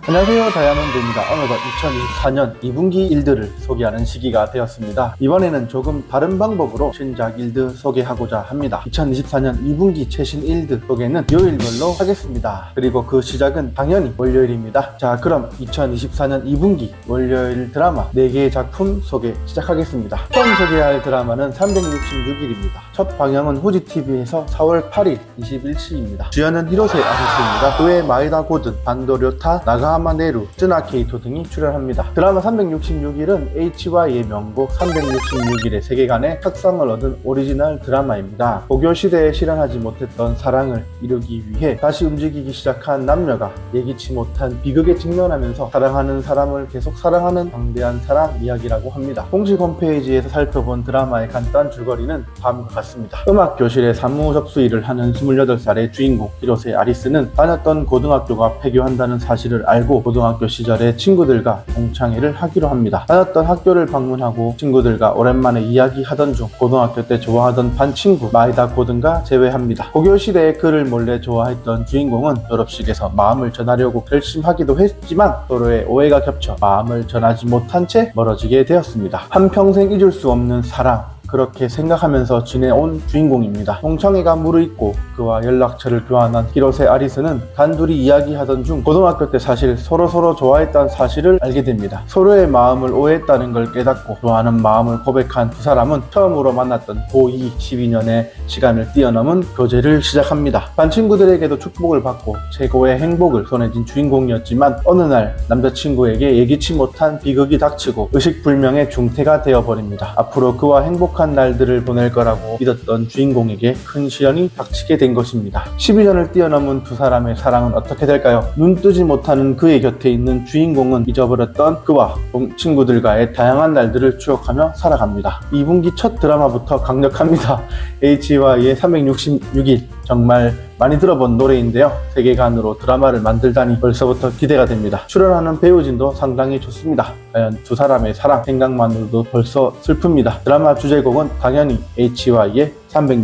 안녕하세요, 다이아몬드입니다. 오늘은 2024년 2분기 일들을 소개하는 시기가 되었습니다. 이번에는 조금 다른 방법으로 신작 일들 소개하고자 합니다. 2024년 2분기 최신 일들 소개는 요일별로 하겠습니다. 그리고 그 시작은 당연히 월요일입니다. 자, 그럼 2024년 2분기 월요일 드라마 4개의 작품 소개 시작하겠습니다. 처음 소개할 드라마는 366일입니다. 첫 방영은 후지TV에서 4월 8일 21시입니다. 주연은 히로세 아리스입니다. 그외 마에다 고든, 반도 료타, 나가하마네루, 쯔나 케이토 등이 출연합니다. 드라마 366일은 HY의 명곡 366일의 세계관에 각성을 얻은 오리지널 드라마입니다. 고교 시대에 실현하지 못했던 사랑을 이루기 위해 다시 움직이기 시작한 남녀가 예기치 못한 비극에 직면하면서 사랑하는 사람을 계속 사랑하는 방대한 사랑 이야기라고 합니다. 공식 홈페이지에서 살펴본 드라마의 간단 줄거리는 다음과 같습니다. 음악 교실에 사무 접수 일을 하는 28살의 주인공 히로세 아리스는 다녔던 고등학교가 폐교한다는 사실을 알고 고등학교 시절에 친구들과 동창회를 하기로 합니다. 다녔던 학교를 방문하고 친구들과 오랜만에 이야기하던 중 고등학교 때 좋아하던 반 친구 마에다 고든과 재회합니다. 고교 시대에 그를 몰래 좋아했던 주인공은 졸업식에서 마음을 전하려고 결심하기도 했지만 서로의 오해가 겹쳐 마음을 전하지 못한 채 멀어지게 되었습니다. 한평생 잊을 수 없는 사랑, 그렇게 생각하면서 지내온 주인공입니다. 동창회가 무르익고 그와 연락처를 교환한 히로세 아리스는 단둘이 이야기하던 중 고등학교 때 사실 서로 좋아했다는 사실을 알게 됩니다. 서로의 마음을 오해했다는 걸 깨닫고 좋아하는 마음을 고백한 두 사람은 처음으로 만났던 고2 12년의 시간을 뛰어넘은 교제를 시작합니다. 반 친구들에게도 축복을 받고 최고의 행복을 손에 쥔 주인공이었지만 어느 날 남자친구에게 예기치 못한 비극이 닥치고 의식불명의 중태가 되어버립니다. 앞으로 그와 행복한 날들을 보낼 거라고 믿었던 주인공에게 큰 시련이 닥치게 된 것입니다. 12년을 뛰어넘은 두 사람의 사랑은 어떻게 될까요? 눈 뜨지 못하는 그의 곁에 있는 주인공은 잊어버렸던 그와 친구들과의 다양한 날들을 추억하며 살아갑니다. 2분기 첫 드라마부터 강력합니다. HY의 366일, 정말 많이 들어본 노래인데요. 세계관으로 드라마를 만들다니 벌써부터 기대가 됩니다. 출연하는 배우진도 상당히 좋습니다. 과연 두 사람의 사랑 생각만으로도 벌써 슬픕니다. 드라마 주제곡은 당연히 HY의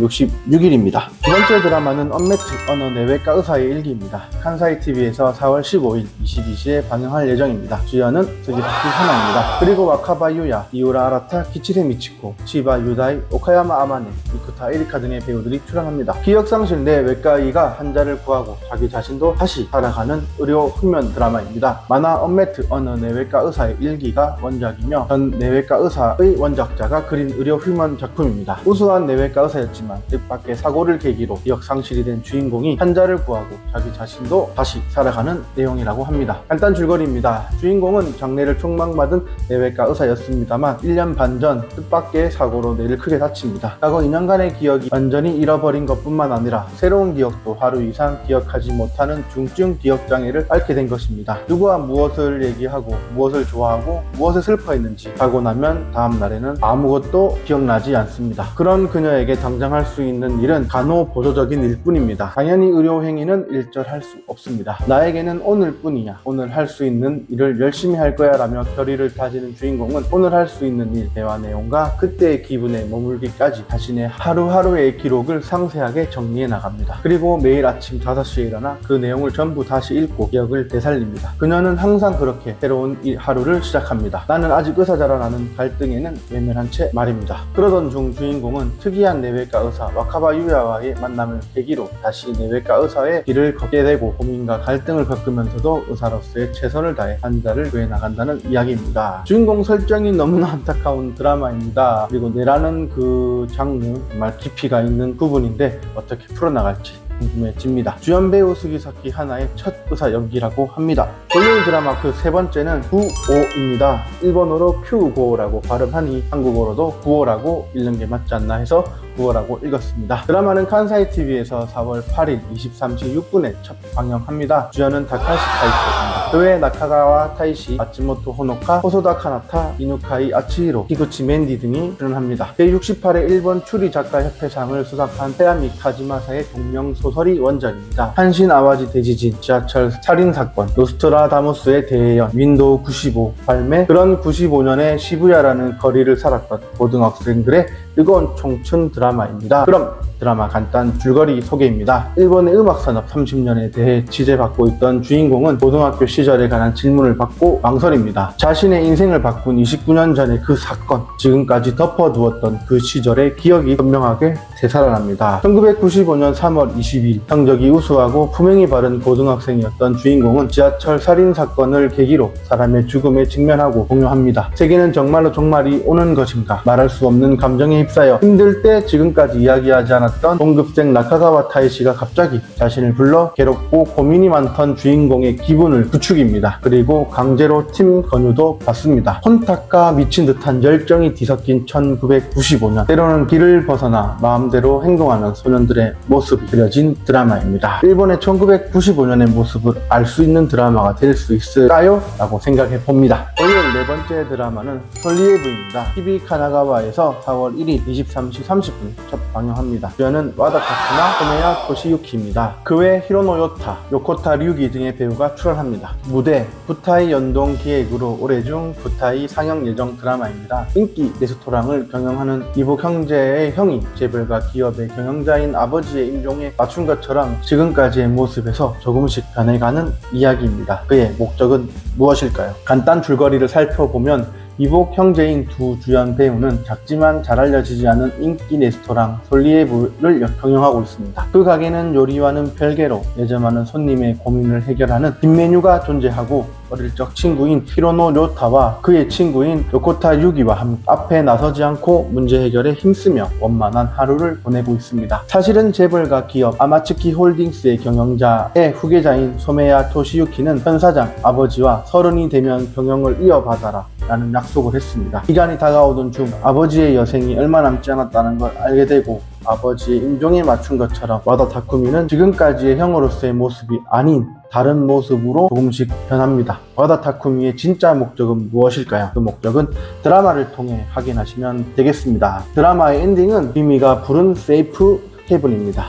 366일입니다. 두 번째 드라마는 언매트 어느 내외과 의사의 일기입니다. 칸사이TV에서 4월 15일 22시에 방영할 예정입니다. 주연은 스기사키 하나입니다. 그리고 와카바 유야, 이우라 아라타, 기치레 미치코, 치바 유다이, 오카야마 아마네, 이쿠타 에리카 등의 배우들이 출연합니다. 기억상실 내 외과의가 환자를 구하고 자기 자신도 다시 살아가는 의료 흑면 드라마입니다. 만화 언매트 어느 내외과 의사의 일기가 원작이며 전 내외과 의사의 원작자가 그린 의료 흑면 작품입니다. 우수한 내외과 의사였지만 뜻밖의 사고를 계기로 기억 상실이 된 주인공이 환자를 구하고 자기 자신도 다시 살아가는 내용이라고 합니다. 간단 줄거리입니다. 주인공은 장래를 촉망받은 내외과 의사였습니다만 1년 반 전 뜻밖의 사고로 뇌를 크게 다칩니다. 과거 2년간의 기억이 완전히 잃어버린 것뿐만 아니라 새로운 기억도 하루 이상 기억하지 못하는 중증 기억장애를 앓게 된 것입니다. 누구와 무엇을 얘기하고 무엇을 좋아하고 무엇을 슬퍼했는지 하고 나면 다음 날에는 아무것도 기억나지 않습니다. 그런 그녀에게 당장 할 수 있는 일은 간호보조적인 일뿐입니다. 당연히 의료행위는 일절할 수 없습니다. 나에게는 오늘뿐이야. 오늘 할 수 있는 일을 열심히 할 거야 라며 결의를 다지는 주인공은 오늘 할 수 있는 일, 대화 내용과 그때의 기분에 머물기까지 자신의 하루하루의 기록을 상세하게 정리해 나갑니다. 그리고 매일 아침 5시에 일어나 그 내용을 전부 다시 읽고 기억을 되살립니다. 그녀는 항상 그렇게 새로운 하루를 시작합니다. 나는 아직 의사자라는 갈등에는 외면한 채 말입니다. 그러던 중 주인공은 특이한 내외과 의사 와카바 유야와의 만남을 계기로 다시 내외과 의사의 길을 걷게 되고 고민과 갈등을 겪으면서도 의사로서의 최선을 다해 환자를 구해 나간다는 이야기입니다. 주인공 설정이 너무나 안타까운 드라마입니다. 그리고 뇌라는 그 장르 정말 깊이가 있는 부분인데 어떻게 풀어나갈지 궁금해집니다. 주연 배우 스기사키 하나의 첫 의사 연기라고 합니다. 월요일 드라마 그 세 번째는 구오입니다. 일본어로 큐고라고 발음하니 한국어로도 구오라고 읽는 게 맞지 않나 해서 구호라고 읽었습니다. 드라마는 칸사이TV에서 4월 8일 23시 6분에 첫 방영합니다. 주연은 다카시 카이토입니다. 그외 나카가와 타이시, 마츠모토 호노카, 호소다 카나타, 이누카이 아치히로, 히구치 맨디 등이 출연합니다. 제68회 일본 추리 작가협회상을 수상한 헤야미 카지마사의 동명 소설이 원작입니다. 한신 아와지 대지진, 지하철 살인사건, 노스트라다무스의 대예언, 윈도우 95 발매. 그런 95년에 시부야라는 거리를 살았던 고등학생들의 뜨거운 청춘 드라마입니다. 그럼 드라마 간단 줄거리 소개입니다. 일본의 음악산업 30년에 대해 취재받고 있던 주인공은 고등학교 시절에 관한 질문을 받고 망설입니다. 자신의 인생을 바꾼 29년 전의 그 사건, 지금까지 덮어두었던 그 시절의 기억이 선명하게 되살아납니다. 1995년 3월 22일 성적이 우수하고 품행이 바른 고등학생이었던 주인공은 지하철 살인사건을 계기로 사람의 죽음에 직면하고 공유합니다. 세계는 정말로 종말이 오는 것인가, 말할 수 없는 감정에 휩싸여 힘들 때 지금까지 이야기하지 않았던 동급생 나카가와 타이시가 갑자기 자신을 불러 괴롭고 고민이 많던 주인공의 기분을 부추깁니다. 그리고 강제로 팀 권유도 받습니다. 혼탁과 미친 듯한 열정이 뒤섞인 1995년, 때로는 길을 벗어나 마음대로 행동하는 소년들의 모습이 그려진 드라마입니다. 일본의 1995년의 모습을 알 수 있는 드라마가 될 수 있을까요? 라고 생각해 봅니다. 오늘 네 번째 드라마는 솔리에브입니다. TV 카나가와에서 4월 1일 23시 30분 첫 방영합니다. 주연은 와다 타쿠나, 호메야 토시유키입니다. 그 외 히로노 요타, 요코타 류기 등의 배우가 출연합니다. 무대, 부타이 연동 기획으로 올해 중 부타이 상영 예정 드라마입니다. 인기 레스토랑을 경영하는 이복 형제의 형이 재벌가 기업의 경영자인 아버지의 임종에 맞춘 것처럼 지금까지의 모습에서 조금씩 변해가는 이야기입니다. 그의 목적은 무엇일까요? 간단 줄거리를 살펴보면 이복 형제인 두 주연 배우는 작지만 잘 알려지지 않은 인기 레스토랑 솔리에브를 경영하고 있습니다. 그 가게는 요리와는 별개로 매점 많은 손님의 고민을 해결하는 뒷메뉴가 존재하고, 어릴 적 친구인 히로노 료타와 그의 친구인 요코타 유기와 함께 앞에 나서지 않고 문제 해결에 힘쓰며 원만한 하루를 보내고 있습니다. 사실은 재벌가 기업 아마츠키 홀딩스의 경영자의 후계자인 소메야 토시유키는 현 사장 아버지와 30이 되면 경영을 이어받아라 라는 약속을 했습니다. 기간이 다가오던 중 아버지의 여생이 얼마 남지 않았다는 걸 알게 되고, 아버지의 임종에 맞춘 것처럼 와다 타쿠미는 지금까지의 형으로서의 모습이 아닌 다른 모습으로 조금씩 변합니다. 와다 타쿠미의 진짜 목적은 무엇일까요? 그 목적은 드라마를 통해 확인하시면 되겠습니다. 드라마의 엔딩은 비미가 부른 세이프 헤븐입니다.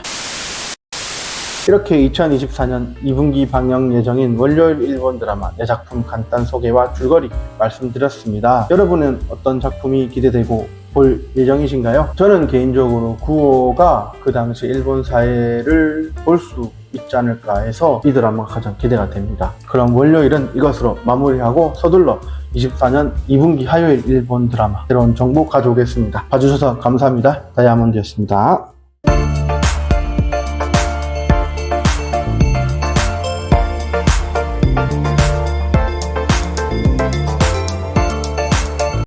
이렇게 2024년 2분기 방영 예정인 월요일 일본 드라마 4작품 간단 소개와 줄거리 말씀드렸습니다. 여러분은 어떤 작품이 기대되고 볼 예정이신가요? 저는 개인적으로 9호가 그 당시 일본 사회를 볼 수 있지 않을까 해서 이 드라마가 가장 기대가 됩니다. 그럼 월요일은 이것으로 마무리하고 서둘러 24년 2분기 화요일 일본 드라마 새로운 정보 가져오겠습니다. 봐주셔서 감사합니다. 다이아몬드였습니다.